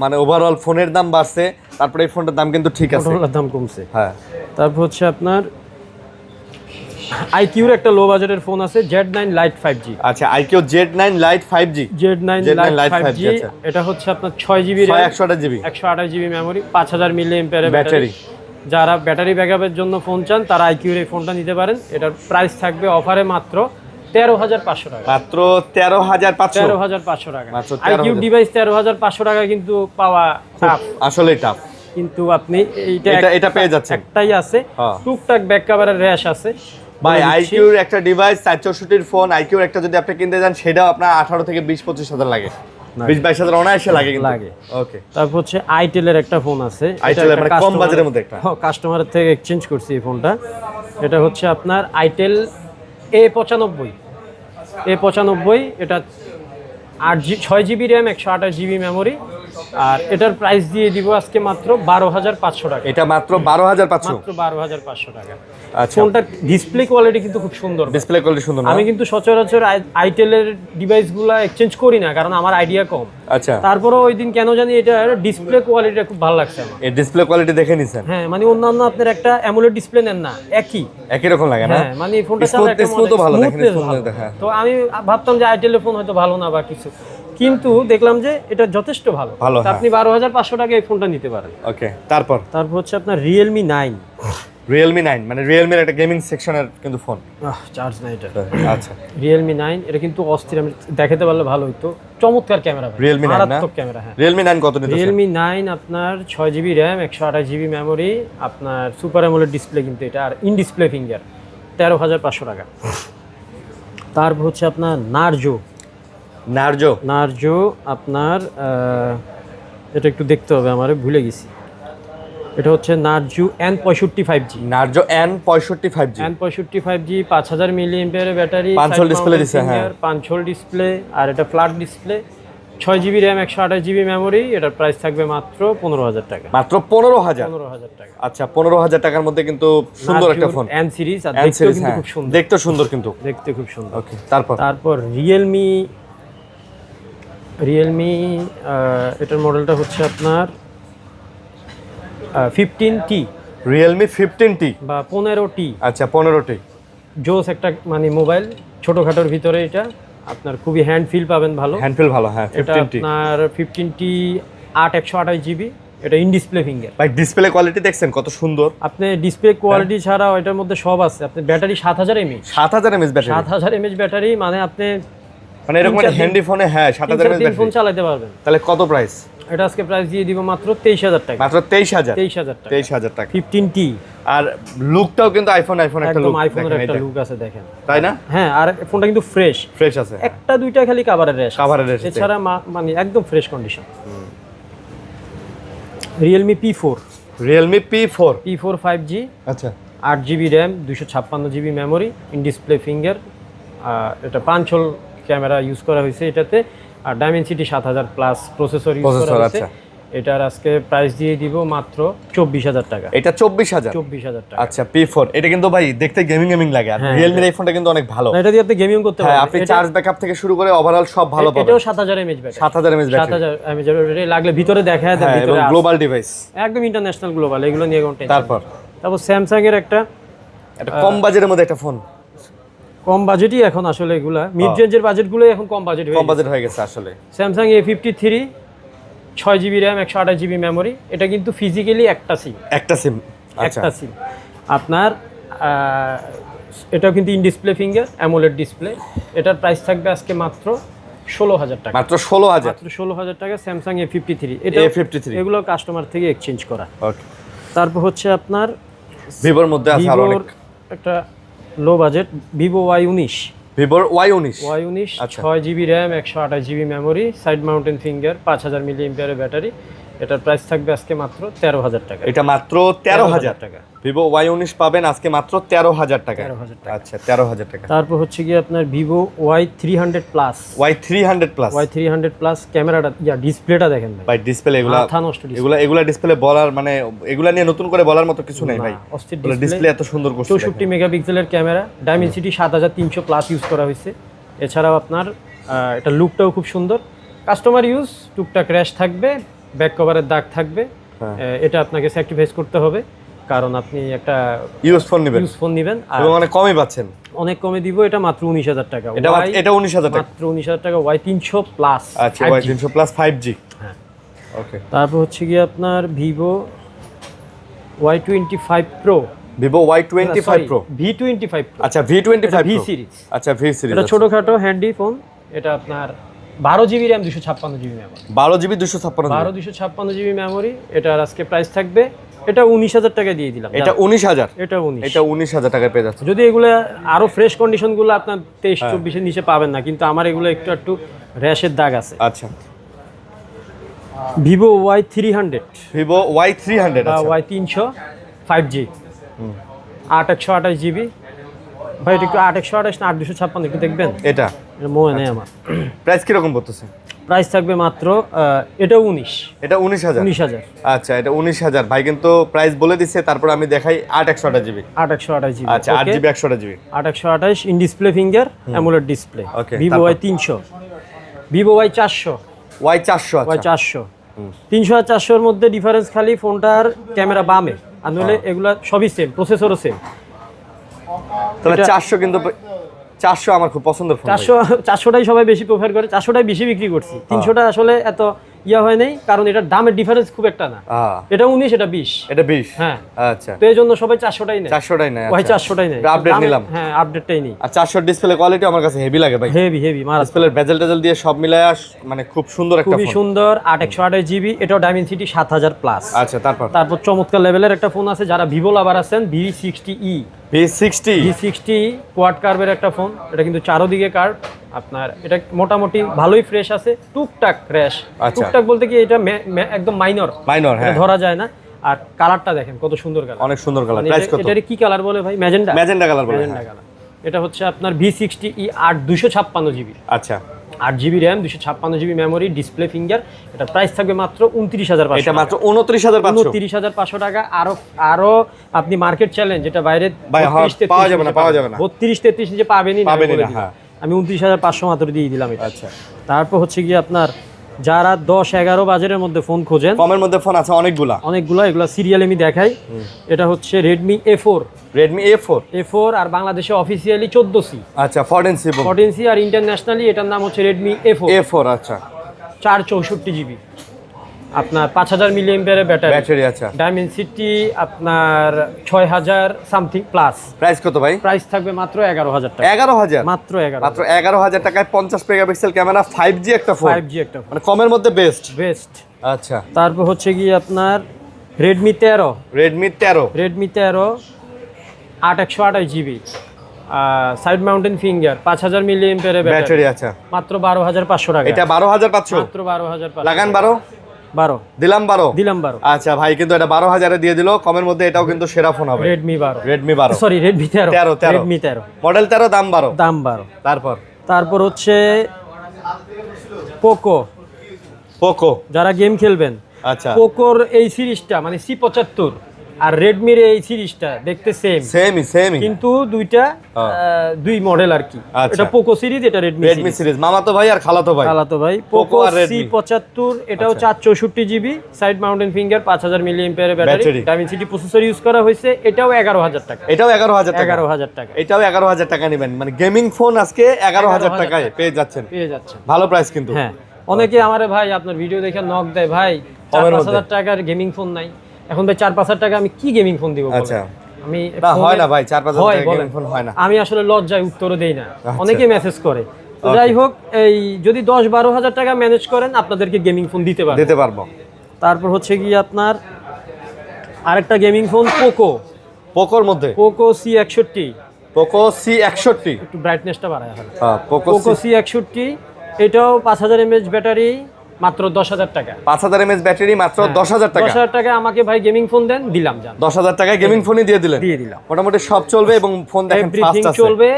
মানে ওভারঅল ফোনের দাম বাড়ছে, তারপরে এই ফোনটার দাম কিন্তু ঠিক আছে, মোটরোলার দাম কমছে। হ্যাঁ। তারপর হচ্ছে আপনার IQ এর একটা লো বাজেটের ফোন আছে Z9 Lite 5G। আচ্ছা, IQ Z9 Lite 5G। এটা হচ্ছে আপনার 6GB RAM, 128GB memory, 5000 mAh battery. যারা ব্যাটারি ব্যাকআপের জন্য ফোন চান তারা IQ এর এই ফোনটা নিতে পারেন। এটার প্রাইস থাকবে অফারে মাত্র 13,500 টাকা। মাত্র 13,500 টাকা। IQ ডিভাইস 13,500 টাকা কিন্তু পাওয়া টাফ, আসলেই টাফ। কিন্তু আপনি এটা পেয়ে যাচ্ছেন। একটাই আছে, টুকটাক ব্যাক কভারের র্যাশ আছে ভাই। IQ এর একটা ডিভাইস 464 এর ফোন, IQ এর একটা যদি আপনি কিনতে যান সেটাও আপনার 18 থেকে 20-25 হাজার লাগে, 20-22 অনায়াসে লাগে কিন্তু। ওকে, তারপর হচ্ছে Itel এর একটা ফোন আছে, Itel এর মানে কম বাজেটের মধ্যে একটা কাস্টমারের থেকে এক্সচেঞ্জ করছি এই ফোনটা। এটা হচ্ছে আপনার Itel A95 A95, এটা 6GB র্যাম 128GB মেমোরি। আর এটার প্রাইস দিয়ে দিব আজকে মাত্র 12,500 টাকা। এটা মাত্র 12,500, মাত্র 12,500 টাকা। আচ্ছা, ফোনটার ডিসপ্লে কোয়ালিটি কিন্তু খুব সুন্দর। ডিসপ্লে কোয়ালিটি সুন্দর না? আমি কিন্তু সচরাচর আইটেলের ডিভাইসগুলো এক্সচেঞ্জ করি না, কারণ আমার আইডিয়া কম। আচ্ছা, তারপরেও ওই দিন কেন জানি এটা ডিসপ্লে কোয়ালিটিটা খুব ভালো লাগছে আমার। এই ডিসপ্লে কোয়ালিটি দেখে নিছেন? হ্যাঁ, মানে অন্যান্য আপনার একটা অ্যামোলেড ডিসপ্লে নেন না, একই রকম লাগে না? হ্যাঁ, মানে এই ফোনটা চালাতে একটা স্মুথ ভালো দেখেন, smoothness স্মুথ ভালো। দেখা। তো আমি ভাবতাম যে আইটেলের ফোন হয়তো ভালো না বা কিছু, কিন্তু দেখলাম যে এটা যথেষ্ট ভালো। ভালো, তো আপনি 12,500 টাকা এই ফোনটা নিতে পারেন। ওকে, তারপর হচ্ছে আপনার Realme 9। Realme 9 মানে Realme এর একটা গেমিং সেকশনের কিন্তু ফোন। চার্জ নাই এটা। আচ্ছা, Realme 9 এটা কিন্তু অস্থির, আমি দেখাতে পারলে ভালো হতো। চমৎকার ক্যামেরা ভাই, Realme 9 না? মারাত্মক ক্যামেরা। হ্যাঁ, Realme 9 কত নিতেছে? Realme 9 আপনার 6GB র্যাম 128GB মেমোরি, আপনার সুপার অ্যামোলেড ডিসপ্লে কিন্তু এটা, আর ইন ডিসপ্লে ফিঙ্গার, 13,500 টাকা। তারপর হচ্ছে আপনার নার্জো আপনার এটা একটু দেখতে হবে, আমার ভুলে গেছি। এটা হচ্ছে Narzo N65 5G। Narzo N65 5G, 5G 5000 milliampere battery, 5 display দিছে। হ্যাঁ, 5 ডিসপ্লে, আর এটা flat display, 6GB RAM 128GB memory. এটার প্রাইস থাকবে মাত্র 15,000 টাকা। মাত্র 15,000? 15,000 টাকা। আচ্ছা, 15,000 টাকার মধ্যে কিন্তু সুন্দর একটা ফোন। N সিরিজ, আর দেখতেও কিন্তু খুব সুন্দর। দেখতে সুন্দর কিন্তু। দেখতে খুব সুন্দর। ওকে, তারপর রিয়েলমি এটার মডেলটা হচ্ছে আপনার 15T, Realme 15T বা 15T। আচ্ছা, 15T জোস একটা মানে মোবাইল, ছোটখাটোর ভিতরে এটা আপনার খুবই হ্যান্ড ফিল পাবেন, ভালো হ্যান্ড ফিল ভালো। হ্যাঁ, এটা 15T আপনার 15T 128GB। এটা ইন ডিসপ্লে ফিঙ্গার। ভাই ডিসপ্লে কোয়ালিটি দেখছেন কত সুন্দর? আপনি ডিসপ্লে কোয়ালিটি ছাড়া এটার মধ্যে সব আছে। আপনি battery 7000 mAh, 7000 mAh battery. 7000 mAh battery, মানে আপনি মানে এরকম একটা হ্যান্ডি ফোনে, হ্যাঁ, 7000 mAh ফোন ব্যাটারি চালাতে পারবেন। তাহলে কত প্রাইস? এটা আজকে প্রাইস দিয়ে দিব মাত্র 23,000 টাকা। মাত্র 23,000? 23,000 টাকা। 23,000 টাকা। 15T। আর লুকটাও কিন্তু আইফোন একটা একদম লুক, আইফোনের একটা লুক আছে, দেখেন, তাই না? হ্যাঁ, আর ফোনটা কিন্তু ফ্রেশ আছে। একটা দুইটা খালি কভারের রেশ, কভারের রেশ, এছাড়া মানে একদম fresh condition. Realme P4 5G, আচ্ছা, 8GB RAM 256GB memory, in display finger. এটা 5 হোল ক্যামেরা ইউজ করা হয়েছে এটাতে, আর ডাইমেনসিটি 7000 প্লাস প্রসেসর ইউজ করা হয়েছে। আচ্ছা, এটার আজকে প্রাইস দিয়ে দিব মাত্র 24,000 টাকা। এটা 24,000? 24,000 টাকা। আচ্ছা, P4 এটা কিন্তু ভাই দেখতে গেমিং লাগে। আর Realme এর এই ফোনটা কিন্তু অনেক ভালো। এটা দিয়ে আপনি গেমিং করতে পারবেন। হ্যাঁ, আপনি চার্জ ব্যাকআপ থেকে শুরু করে ওভারঅল সব ভালো পাবেন। এটাও 7000 mAh battery. 7000 mAh battery. 7000 mAh battery লাগলে ভিতরে দেখায় দেন, ভিতরে এবং গ্লোবাল ডিভাইস, একদম ইন্টারন্যাশনাল গ্লোবাল, এগুলো নিয়ে কোন টেনশন। তারপর স্যামসাং এর একটা কম বাজেটের মধ্যে একটা ফোন। কম বাজেটই এখন আসলে এগুলা মিড রেঞ্জের বাজেটগুলো এখন কম বাজেট হয়ে গেছে আসলে। Samsung A53 6GB RAM 128GB memory. এটা কিন্তু ফিজিক্যালি একটা সিম। আচ্ছা, আপনার এটাও কিন্তু in display finger, AMOLED display. এটার প্রাইস থাকবে আজকে মাত্র 16,000 টাকা। মাত্র 16,000 টাকা। স্যামসাং A53 এগুলো কাস্টমার থেকে এক্সচেঞ্জ করা। ওকে, তারপর হচ্ছে আপনার ভিভোর মধ্যে আছে আরো অনেক। একটা low budget Vivo Y19 6GB RAM 128GB memory, side mountain finger, 5000 milliampere battery. এটার প্রাইস থাকবে আজকে মাত্র 13,000 টাকা। এটা মাত্র 13,000 টাকা। Vivo Y19 পাবেন আজকে মাত্র 13,000 টাকা। 13,000 টাকা। আচ্ছা, 13,000 টাকা। তারপর হচ্ছে কি আপনার Vivo Y300 plus. Y300 plus ক্যামেরাটা, ডিসপ্লেটা দেখেন ভাই ডিসপ্লে এগুলা ডিসপ্লে বলার মানে এগুলা নিয়ে নতুন করে বলার মতো কিছু নেই ভাই। অস্থির ডিসপ্লে এত সুন্দর করছে। 64 মেগাপিক্সেলের ক্যামেরা, ডাইমেনসিটি 7300 প্লাস ইউজ করা হয়েছে। এছাড়াও আপনার এটা লুকটাও খুব সুন্দর, কাস্টমার ইউজ, টুকটাক র্যাশ থাকবে, ব্যাক কভারের দাগ থাকবে। এটা আপনাকে স্যাক্রিফাইস করতে হবে, কারণ আপনি একটা ইউজ ফোন নেবেন এবং অনেক কমই পাচ্ছেন। অনেক কমে দিব, এটা মাত্র 19,000 টাকা। এটা 19,000 টাকা, মাত্র 19,000 টাকা। Y300 plus. আচ্ছা, Y300 প্লাস 5G। হ্যাঁ, ওকে। তারপর হচ্ছে কি আপনার Vivo Y25 Pro। Vivo Y25 Pro, V25 Pro। আচ্ছা, V25 V Pro সিরিজ। আচ্ছা, V সিরিজ। এটা ছোটখাটো হ্যান্ডি ফোন। এটা আপনার 12GB RAM 256GB memory. 12GB 256GB memory. এটার আজকে প্রাইস থাকবে, এটা 19,000 টাকা দিয়ে দিলাম। এটা 19,000? এটা 19,000 টাকায় পেয়ে যাচ্ছে। যদি এগুলো আরো ফ্রেশ কন্ডিশনগুলো আপনার 23-24 এর নিচে পাবেন না, কিন্তু আমার এগুলো একটু র্যাশের দাগ আছে। আচ্ছা, Vivo Y300 আচ্ছা, Y300 5G 8 128GB। ভাই এটা একটু 8 128 না 8 256 একটু দেখবেন। এটা এটা মনে নেই আমার। প্রাইস কিরকম পড়তেছে? প্রাইস থাকবে মাত্র এটাও 19। এটা 19,000। 19,000। আচ্ছা, এটা 19,000। ভাই কিন্তু প্রাইস বলে দিচ্ছে, তারপর আমি দেখাই 8 জিবি। 8 জিবি। আচ্ছা, 8 GB 128 GB. 828 in display finger AMOLED display. Okay, Vivo Y 300, Vivo Y 400, Y 400। Y আচ্ছা 400। 300 আর 400 এর মধ্যে ডিফারেন্স খালি ফোনটার ক্যামেরা বামে, আর নইলে এগুলা সবই সেম, প্রসেসরও সেম। তাহলে এটা- 400 কিন্তু 400 আমার খুব পছন্দের ফোন। 400টাই সবাই বেশি প্রেফার করে, 400টাই বেশি বিক্রি করছি। 300টা আসলে এত ইয়া হয় নাই, কারণ এটার দামের ডিফারেন্স খুব একটা না। এটা 19, এটা 20। এটা 20। হ্যাঁ, আচ্ছা, তো এই জন্য সবাই 400টাই নেয়। 400টাই নাই। ওই 400টাই নেয়। আপডেট নিলাম। হ্যাঁ, আপডেটটাই নেই। আর 400 ডিসপ্লে কোয়ালিটি আমার কাছে হেভি লাগে ভাই। হেভি মারাত্মক। ডিসপ্লের বেজেল টেজেল দিয়ে সব মিলায় মানে খুব সুন্দর একটা খুবই ফোন। সুন্দর। 828 জিবি, এটাও ডাইমেনসিটি 7000 প্লাস। আচ্ছা, তারপর চমৎকার লেভেলের একটা ফোন আছে, যারা ভিভো লাভার আছেন, V60e। V60 কোয়াড কার্ভের একটা ফোন, এটা কিন্তু চারোদিকে কার্ভ। আপনার এটা মোটামুটি ভালোই ফ্রেশ আছে, টুকটাক ক্র্যাশ। আচ্ছা। টুকটাক বলতে কি এটা একদম মাইনর, হ্যাঁ, ধরা যায় না। আর কালারটা দেখেন কত সুন্দর কালার, অনেক সুন্দর কালার। প্রাইস কত? এটার কি কালার বলে ভাই? ম্যাজেন্টা কালার বলে। Magenta colour. এটা হচ্ছে আপনার V60e 8 256 জিবি। আচ্ছা, 8 GB RAM, 256 GB memory, display finger. এটা প্রাইস থাকবে মাত্র 29,500। এটা মাত্র 29,500। 29,500 টাকা। আরো আপনি মার্কেট চ্যালেঞ্জ, যেটা বাইরে ভাই পাওয়া যাবে না। 32-33 নিচে পাবেনই না। হ্যাঁ, আমি 29,500 মাত্র দিয়ে দিলাম এটা। আচ্ছা। তারপর হচ্ছে কি আপনার যারা 10-11 বাজারের মধ্যে ফোন খোঁজেন, কমের মধ্যে ফোন আছে অনেকগুলা। এগুলা সিরিয়াল আমি দেখাই। এটা হচ্ছে Redmi A4। A4 আর বাংলাদেশে অফিসিয়ালি 14C। আচ্ছা, 14C। 14C আর ইন্টারন্যাশনালি এটার নাম হচ্ছে Redmi A4। আচ্ছা, 464 জিবি, আপনার 5000 মিলিঅ্যাম্পিয়ারের ব্যাটারি। আচ্ছা, ডাইমেনসিটি আপনার 6000 সামথিং প্লাস। প্রাইস কত ভাই? প্রাইস থাকবে মাত্র 11,000 টাকা। 11,000 মাত্র 11,000 টাকায় 50 মেগাপিক্সেল ক্যামেরা, 5G একটা ফোন। 5G একটা ফোন, মানে কমের মধ্যে বেস্ট। আচ্ছা, তারপর হচ্ছে কি আপনার Redmi 13 828 GB, side mountain finger, 5000 মিলিঅ্যাম্পিয়ারের ব্যাটারি। আচ্ছা, মাত্র 12,500 টাকা। এটা 12,500। মাত্র 12,500। লাগান 12 দিলাম 12। আচ্ছা ভাই কিন্তু এটা 12,000 এ দিয়ে দিল কমের মধ্যে। এটাও কিন্তু সেরা ফোন হবে। Redmi 12 sorry Redmi 13 Redmi 13 model 13, দাম 12। তারপর হচ্ছে পোকো। যারা গেম খেলবেন, আচ্ছা, পোকোর এই সিরিজটা মানে C75 আর রেডমির এই সিরিজটা দেখতে সেমই কিন্তু দুইটা দুই মডেল আর কি। এটা পোকো সিরিজ, এটা রেডমি সিরিজ। মামাতো ভাই আর খালাতো ভাই। পোকো C75, এটাও 464 জিবি, সাইড মাউন্টেন ফিঙ্গার, 5000 মিলিঅ্যাম্পিয়ারের ব্যাটারি, ডাইমেনসিটি প্রসেসর ইউজ করা হয়েছে। এটাও 11,000 টাকা। এটাও 11,000 টাকা। 11,000 টাকা। এটাও 11,000 টাকা নেবেন, মানে গেমিং ফোন আজকে 11,000 টাকায় পেয়ে যাচ্ছেন। ভালো প্রাইস কিন্তু। হ্যাঁ, অনেকে আমারে ভাই আপনার ভিডিও দেখে নক দেয়, ভাই 4-5 টাকার গেমিং ফোন নাই। এখন ভাই 4-5 টাকা আমি কি গেমিং ফোন দিব? আচ্ছা, আমি হয় না ভাই, 4-5 টাকা গেমিং ফোন হয় না। আমি আসলে লজ্জায় উত্তরও দেই না, অনেকে মেসেজ করে। তো যাই হোক, এই যদি 10-12 হাজার টাকা ম্যানেজ করেন, আপনাদেরকে গেমিং ফোন দিতে পারবো। তারপর হচ্ছে কি আপনার আরেকটা গেমিং ফোন পোকোর মধ্যে পোকো C61। একটু ব্রাইটনেসটা বাড়ায় এখন। পোকো C61, এটাও 5000 mAh ব্যাটারি, মাত্র 10,000 টাকা। 5000 mAh ব্যাটারি, মাত্র 10,000 টাকা। 10,000 টাকা আমাকে ভাই গেমিং ফোন দেন, দিলাম। 10,000 টাকায় গেমিং ফোনই দিয়ে দিলাম। মোটামুটি সব চলবে এবং ফোন দেখেন ফাস্ট আছে, চলবে।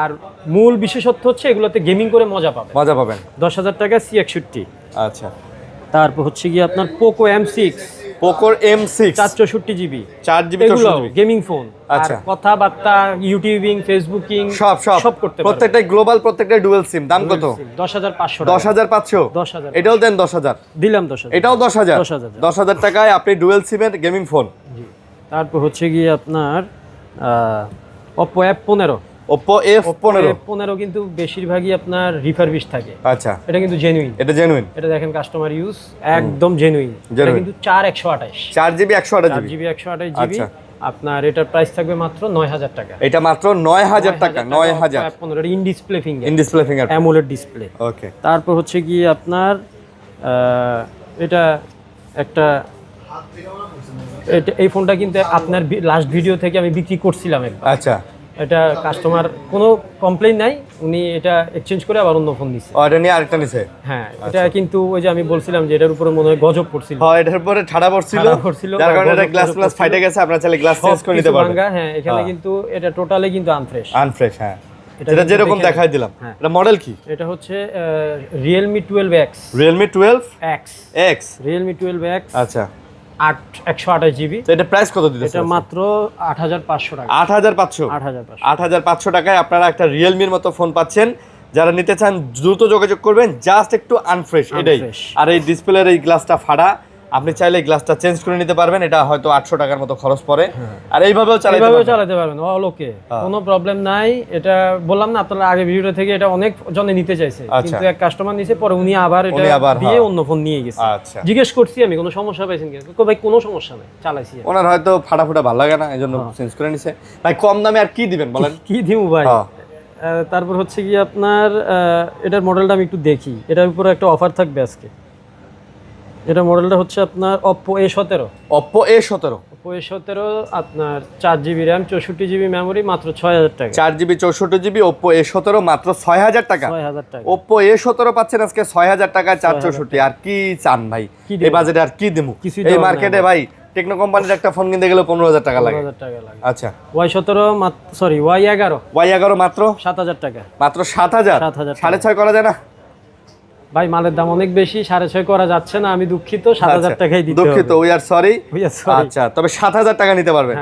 আর মূল বিশেষত্ব হচ্ছে এগুলোতে গেমিং করে মজা পাবেন। 10,000 টাকা C61। আচ্ছা, তারপর হচ্ছে কি আপনার Poco M6। পোকোর M6 464 GB, 4 GB gaming phone. আচ্ছা, কথাবার্তা, ইউটিউবিং, ফেসবুকিং সব করতে পারবেন। প্রত্যেকটাই গ্লোবাল, প্রত্যেকটাই ডুয়াল সিম। দাম কত? 10,500। 10,500। এটাও দেন 10,000। দিলাম 10,000। এটাও 10,000। 10,000 টাকায় আপনি ডুয়াল সিমের গেমিং ফোন। তারপর হচ্ছে কি আপনার Oppo F15। Oppo F15 কিন্তু বেশিরভাগই আপনার রিফারবিশ থাকে। আচ্ছা, এটা কিন্তু জেনুইন। এটা দেখেন কাস্টমার ইউজ, একদম জেনুইন। এটা কিন্তু 4 জিবি 128 জিবি। আচ্ছা, আপনার এটার প্রাইস থাকবে মাত্র 9,000 টাকা। এটা মাত্র 9,000 টাকা। 9,000। F15 in display finger AMOLED display. Okay. তারপর হচ্ছে কি আপনার এটা একটা এই ফোনটা কিন্তু আপনার লাস্ট ভিডিও থেকে আমি বিক্রি করছিলাম একবার। আচ্ছা, এটা কাস্টমার কোনো কমপ্লেইন নাই, উনি এটা এক্সচেঞ্জ করে আবার অন্য ফোন দিছে। এটা নিয়ে আরেকটা নিছে। হ্যাঁ, এটা কিন্তু ওই যে আমি বলছিলাম যে এটার উপরে মনে হয় গজব পড়ছিল। হ্যাঁ, এটার উপরে ঠাড়া পড়ছিল, যার কারণে এটা গ্লাস ফাইটে গেছে। আপনারা চাইলে গ্লাস চেঞ্জ করে নিতে পারবেন। হ্যাঁ, এখানে কিন্তু এটা টোটালি কিন্তু আনফ্রেশ। হ্যাঁ। এটা যেরকম দেখাই দিলাম। এটা মডেল কি? এটা হচ্ছে Realme 12X। Realme 12X। Realme 12X। আচ্ছা, 128 জিবি। তো এটা প্রাইস কত দিতেছে? এটা মাত্র 8500 টাকা। 8500 টাকায় আপনারা একটা রিয়েলমির মতো ফোন পাচ্ছেন। যারা নিতে চান দ্রুত যোগাযোগ করবেন, জাস্ট একটু আনফ্রেশ এটাই। আর এই ডিসপ্লের এই গ্লাসটা ফাড়া, আপনি চাইলে এই গ্লাসটা চেঞ্জ করে নিতে পারবেন। এটা হয়তো 800 টাকার মতো খরচ পড়ে। আর এইভাবেও চালাতে পারবেন, অল ওকে, কোনো প্রবলেম নাই। এটা বললাম না আপনারা আগে ভিডিওটা থেকে, এটা অনেক জনে নিতে চাইছে, কিন্তু এক কাস্টমার নিছে, পরে উনি আবার এটা দিয়ে অন্য ফোন নিয়ে গেছে। আচ্ছা, জিজ্ঞেস করছি আমি কোনো সমস্যা পাইছেন কিনা, ভাই কোনো সমস্যা নাই, চালাইছি। ওনার হয়তো ফাটাফুটা ভালো লাগে না, এজন্য চেঞ্জ করে নিছে। ভাই কম দামে আর কি দিবেন বলেন? কি দিমু ভাই? তারপর হচ্ছে কি আপনার এটার মডেলটা আমি একটু দেখি, এটার উপরে একটা অফার থাকবে আজকে। এটা মডেলটা হচ্ছে আপনার Oppo A17। Oppo A17 আপনার 4GB RAM 64GB মেমোরি, মাত্র 6000 টাকা। 4GB 64GB Oppo A17 মাত্র 6000 টাকা। 6000 টাকা Oppo A17 পাচ্ছেন আজকে 6000 টাকায় 464। আর কি চান ভাই এই বাজেটে? আর কি দেবো এই মার্কেটে? ভাই টেকনো কোম্পানির একটা ফোন কিনতে গেলে 15000 টাকা লাগে। আচ্ছা, Y11 মাত্র 7000 টাকা। মাত্র 7000। 6.5 করা যায় না ভাই? মালের দাম অনেক বেশি, 6.5 করা যাচ্ছে না, আমি দুঃখিত। 7000 টাকাই দিতে হবে। দুঃখিত, উই আর সরি। আচ্ছা, তবে 7000 টাকা নিতে পারবেন।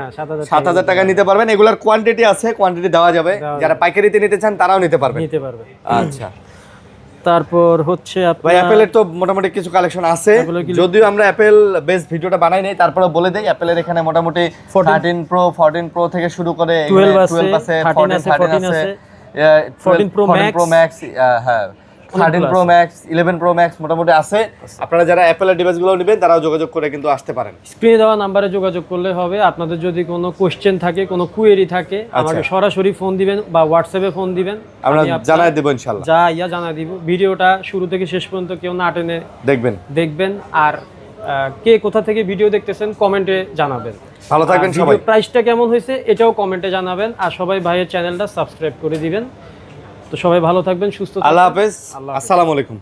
7000 টাকা নিতে পারবেন। এগুলার কোয়ান্টিটি আছে, কোয়ান্টিটি দেওয়া যাবে। যারা পাইকারিতে নিতে চান তারাও নিতে পারবে। আচ্ছা, তারপর হচ্ছে ভাই অ্যাপেলের তো মোটামুটি কিছু কালেকশন আছে, যদিও আমরা অ্যাপেল বেস ভিডিওটা বানাই নাই, তারপরে বলে দেই অ্যাপেলের এখানে মোটামুটি 14 Pro থেকে শুরু করে 12 আছে, 14 আছে, 14 Pro Max, হ্যাঁ 13 Pro Max, 11 Pro Max মোটামুটি আছে। আপনারা যারা অ্যাপেলের ডিভাইসগুলো নেবেন তারাও যোগাযোগ করে কিন্তু আসতে পারেন। স্ক্রিনে দেওয়া নাম্বারে যোগাযোগ করলে হবে। আপনাদের যদি কোনো কোশ্চেন থাকে, কোনো কুয়েরি থাকে, আমাকে সরাসরি ফোন দিবেন বা হোয়াটসঅ্যাপে ফোন দিবেন, আমরা জানাই দেব ইনশাআল্লাহ। জানাই দিব। ভিডিওটা শুরু থেকে শেষ পর্যন্ত কেউ না টেনে দেখবেন। আর কে কোথা থেকে ভিডিও দেখতেছেন কমেন্টে জানাবেন। ভালো থাকবেন সবাই। প্রাইসটা কেমন হয়েছে এটাও কমেন্টে জানাবেন। আর সবাই ভাইয়ের চ্যানেলটা সাবস্ক্রাইব করে দিবেন। তো সবাই ভালো থাকবেন, সুস্থ থাকবেন। আল্লাহ হাফেজ, আসসালামু আলাইকুম।